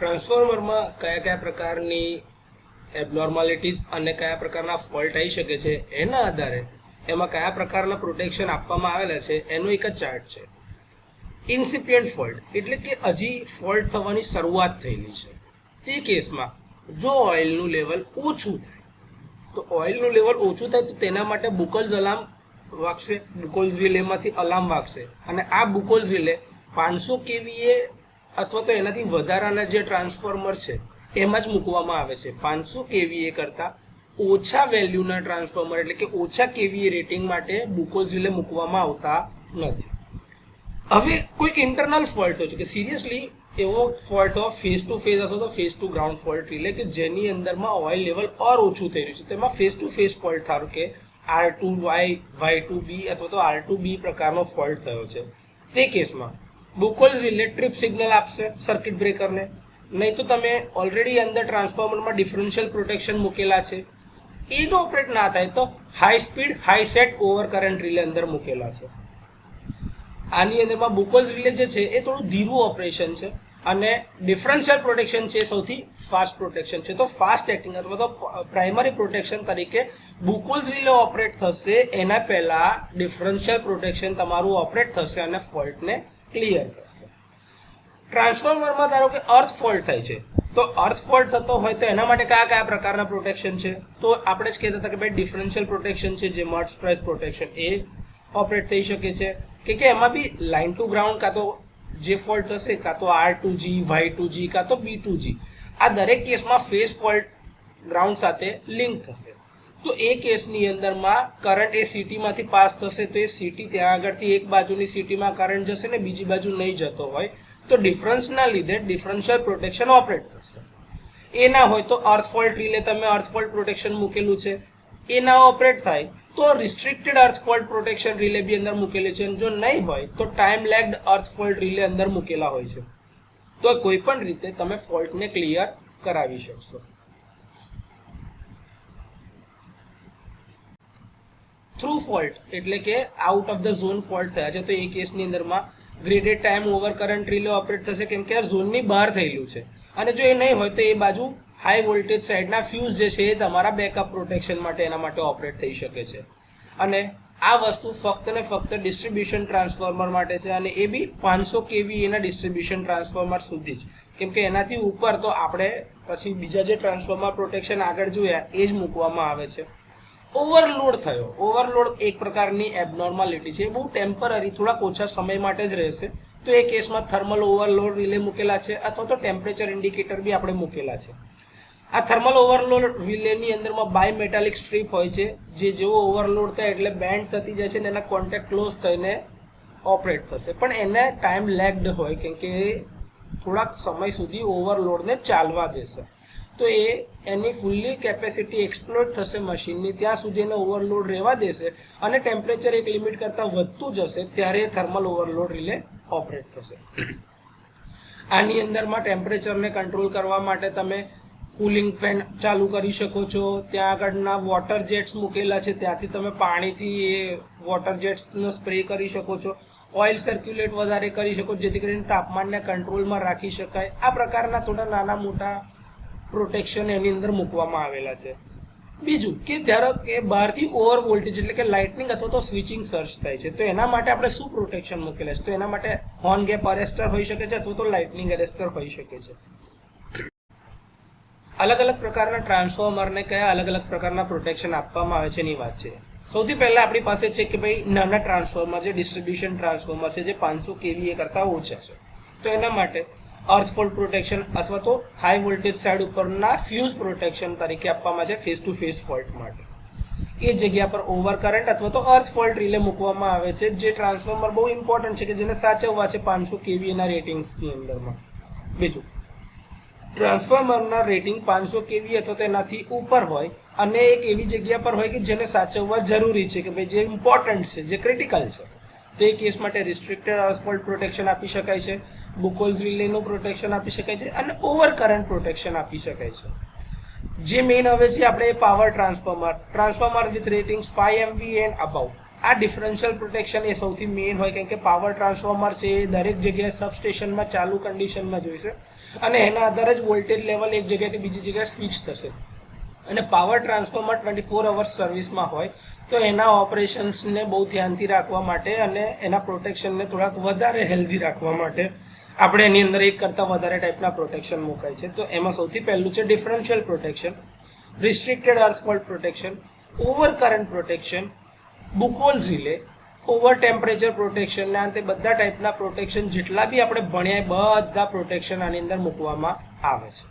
ટ્રાન્સફોર્મરમાં કયા પ્રકારની એબનોર્માલિટીઝ અને કયા પ્રકારના ફોલ્ટ આવી શકે છે એના આધારે એમાં કયા પ્રકારના પ્રોટેક્શન આપવામાં આવેલા છે એનો એક જ ચાર્ટ છે. ઇન્સિપિયન્ટ ફોલ્ટ એટલે કે હજી ફોલ્ટ થવાની શરૂઆત થયેલી છે. તે કેસમાં જો ઓઇલનું લેવલ ઓછું થાય તો ઓઇલનું લેવલ ઓછું થાય તો તેના માટે બુકલ્સ અલાર્મ વાગશે, બુકલ્સ રિલેમાંથી અલાર્મ વાગશે અને આ બુકલ્સ રિલે 500 kVA અથવા તો એનાથી વધારાના જે ટ્રાન્સફોર્મર છે એમાં જ મૂકવામાં આવે છે. 500 kVA કરતાં ઓછા વેલ્યુના ટ્રાન્સફોર્મર એટલે કે ઓછા kVA રેટિંગ માટે બુકલ્સ રિલે મૂકવામાં આવતા નથી. હવે કોઈક ઇન્ટરનલ ફોલ્ટ થયો છે કે સિરિયસલી એવો ફોલ્ટ થયો ફેસ ટુ ફેસ અથવા તો face to ground fault relay કે જેની અંદરમાં ઓઇલ લેવલ ઓર ઓછું થઈ રહ્યું છે. તેમાં ફેસ ટુ ફેસ ફોલ્ટ ધારો કે R2Y, Y2B અથવા તો R2B પ્રકારનો ફોલ્ટ થયો છે. તે કેસમાં બુકલ્સ રિલે ટ્રિપ સિગ્નલ આપશે સર્કિટ બ્રેકરને, નહીં તો તમે ઓલરેડી અંદર ટ્રાન્સફોર્મરમાં ડિફરન્શિયલ પ્રોટેક્શન મૂકેલા છે એ જો ઓપરેટ ના થાય તો high speed high set over current relay અંદર મૂકેલા છે. આની અંદરમાં બુકલ્સ રિલે જે છે એ થોડું ધીરું ઓપરેશન છે અને ડિફરન્શિયલ પ્રોટેક્શન છે સૌથી ફાસ્ટ પ્રોટેક્શન છે. તો ફાસ્ટ એક્ટિંગ અથવા તો પ્રાઇમરી પ્રોટેક્શન તરીકે બુકલ્સ રિલે ઓપરેટ થશે એના પહેલાં ડિફરન્શિયલ પ્રોટેક્શન તમારું ઓપરેટ થશે અને ફોલ્ટને ક્લિયર કરશે. ટ્રાન્સફોર્મરમાં ધારો કે અર્થ ફોલ્ટ થાય છે તો અર્થ ફોલ્ટ થતો હોય તો એના માટે કયા પ્રકારના પ્રોટેક્શન છે તો આપણે જ કહેતા હતા કે ભાઈ ડિફરન્શિયલ પ્રોટેક્શન છે જે મર્ટ્સ પ્રાઇસ પ્રોટેક્શન એ ઓપરેટ થઈ શકે છે કે એમાં બી લાઇન ટુ ગ્રાઉન્ડ કાં તો જે ફોલ્ટ થશે કાં તો R2G, Y2G કાં તો B2G આ દરેક કેસમાં ફેઝ ફોલ્ટ ગ્રાઉન્ડ સાથે લિંક થશે. તો એ કેસની અંદરમાં કરંટ એ સિટીમાંથી પાસ થશે તો એ સિટી ત્યાં આગળથી એક બાજુની સિટીમાં કરંટ જશે ને બીજી બાજુ નહીં જતો હોય તો ડિફરન્સના લીધે ડિફરન્શિયલ પ્રોટેક્શન ઓપરેટ થશે. એ ના હોય તો અર્થ ફોલ્ટ રિલે તમે અર્થ ફોલ્ટ પ્રોટેક્શન મૂકેલું છે એ ના ઓપરેટ થાય તો restricted earth fault protection relay બી અંદર મૂકેલી છે. જો નહીં હોય તો time lagged earth fault relay અંદર મૂકેલા હોય છે. તો કોઈ પણ રીતે તમે ફોલ્ટને ક્લિયર કરાવી શકશો. થ્રુ ફોલ્ટ એટલે કે out of the zone fault થયા છે તો એ કેસની અંદરમાં graded time over current relay operate થશે કેમ કે આ ઝોનની બહાર થયેલું છે અને જો એ નહીં હોય તો એ બાજુ હાઈ વોલ્ટેજ સાઇડના ફ્યુઝ જે છે એ તમારા બેકઅપ પ્રોટેક્શન માટે એના માટે ઓપરેટ થઈ શકે છે. અને આ વસ્તુ ફક્ત ને ફક્ત ડિસ્ટ્રીબ્યુશન ટ્રાન્સફોર્મર માટે છે અને એ બી 500 kVA ના ડિસ્ટ્રીબ્યુશન ટ્રાન્સફોર્મર સુધી જ, કેમ કે એનાથી ઉપર તો આપણે પછી બીજા જે ટ્રાન્સફોર્મર પ્રોટેક્શન આગળ જોયા એ જ મૂકવામાં આવે છે. ઓવરલોડ થયો, ઓવરલોડ એક પ્રકારની એબનોર્માલિટી છે, બહુ ટેમ્પરરી થોડાક ઓછા સમય માટે જ રહેશે તો એ કેસમાં થર્મલ ઓવરલોડ રિલે મૂકેલા છે અથવા તો ટેમ્પરેચર ઇન્ડિકેટર બી આપણે મૂકેલા છે. આ થર્મલ ઓવરલોડ રિલેની અંદરમાં બાય મેટાલિક સ્ટ્રીપ હોય છે જે જેવો ઓવરલોડ થાય એટલે બેન્ડ થતી જાય છે ને એના કોન્ટેક્ટ ક્લોઝ થઈને ઓપરેટ થશે પણ એને ટાઈમ લેગ્ડ હોય કેમ કે થોડાક સમય સુધી ઓવરલોડને ચાલવા દેશે તો એ એની ફૂલ્લી કેપેસિટી એક્સપ્લોર થશે મશીનની ત્યાં સુધી એને ઓવરલોડ રહેવા દેશે અને ટેમ્પરેચર એક લિમિટ કરતાં વધતું જશે ત્યારે થર્મલ ઓવરલોડ રિલે ઓપરેટ થશે. આની અંદરમાં ટેમ્પરેચરને કંટ્રોલ કરવા માટે તમે કુલિંગ ફેન ચાલુ કરી શકો છો. ત્યાં આગળના વોટર જેટ્સ મૂકેલા છે ત્યાંથી તમે પાણીથી એ વોટર જેટ્સનો સ્પ્રે કરી શકો છો. ઓઇલ સર્ક્યુલેટ વધારે કરી શકો જેથી કરીને તાપમાનને કંટ્રોલમાં રાખી શકાય. આ પ્રકારના થોડા નાના મોટા પ્રોટેક્શન એની અંદર મૂકવામાં આવેલા છે. બીજું કે ધારો કે બહારથી ઓવર વોલ્ટેજ એટલે કે લાઇટનિંગ અથવા તો સ્વિચિંગ સર્ચ થાય છે તો એના માટે આપણે શું પ્રોટેક્શન મૂકેલા છે તો એના માટે હોર્ન ગેપ અરેસ્ટર હોઈ શકે છે અથવા તો લાઇટનિંગ અરેસ્ટર હોઈ શકે છે. અલગ અલગ પ્રકારના ટ્રાન્સફોર્મરને કયા અલગ અલગ પ્રકારના પ્રોટેક્શન આપવામાં આવે છે એની વાત છે. સૌથી પહેલાં આપણી પાસે છે કે ભાઈ નાના ટ્રાન્સફોર્મર જે ડિસ્ટ્રીબ્યુશન ટ્રાન્સફોર્મર છે જે 500 kVA કરતાં ઓછા છે તો એના માટે અર્થ ફોલ્ટ પ્રોટેક્શન અથવા તો હાઈ વોલ્ટેજ સાઇડ ઉપરના ફ્યુઝ પ્રોટેક્શન તરીકે આપવામાં છે ફેસ ટુ ફેસ ફોલ્ટ માટે. એ જગ્યા પર ઓવર કરંટ અથવા તો અર્થ ફોલ્ટ રિલે મૂકવામાં આવે છે જે ટ્રાન્સફોર્મર બહુ ઇમ્પોર્ટન્ટ છે કે જેને સાચવવા છે 500 kVA ના રેટિંગ્સની અંદરમાં. બીજું ટ્રાન્સફોર્મરના રેટિંગ 500 kVA અથવા તેનાથી ઉપર હોય અને એક એવી જગ્યા પર હોય કે જેને સાચવવા જરૂરી છે કે ભાઈ જે ઇમ્પોર્ટન્ટ છે જે ક્રિટિકલ છે તો એ કેસ માટે રિસ્ટ્રિક્ટેડ અર્થ ફોલ્ટ પ્રોટેક્શન આપી શકાય છે, બુકલ્સ રિલેનું પ્રોટેક્શન આપી શકાય છે અને ઓવર કરંટ પ્રોટેક્શન આપી શકાય છે. જે મેઇન હવે છે આપણે power transformer with ratings 5 MV and about આ ડિફરન્શિયલ પ્રોટેક્શન એ સૌથી મેઇન હોય, કેમ કે પાવર ટ્રાન્સફોર્મર છે એ દરેક જગ્યાએ સબસ્ટેશનમાં ચાલુ કન્ડિશનમાં જોઈશે અને એના આધારે જ વોલ્ટેજ લેવલ એક જગ્યાએથી બીજી જગ્યાએ સ્વિચ થશે. અને પાવર ટ્રાન્સફોર્મર 24 અવર્સ સર્વિસમાં હોય તો એના ઓપરેશન્સને બહુ ધ્યાનથી રાખવા માટે અને એના પ્રોટેક્શનને થોડાક વધારે હેલ્ધી રાખવા માટે આપણે એની અંદર એક કરતાં વધારે ટાઈપના પ્રોટેક્શન મુકાય છે. તો એમાં સૌથી પહેલું છે differential protection, restricted earth fault protection, over current protection, Buchholz relay, over temperature protection ને અંતે બધા ટાઈપના પ્રોટેક્શન જેટલા બી આપણે ભણ્યા બધા પ્રોટેક્શન આની અંદર મૂકવામાં આવે છે.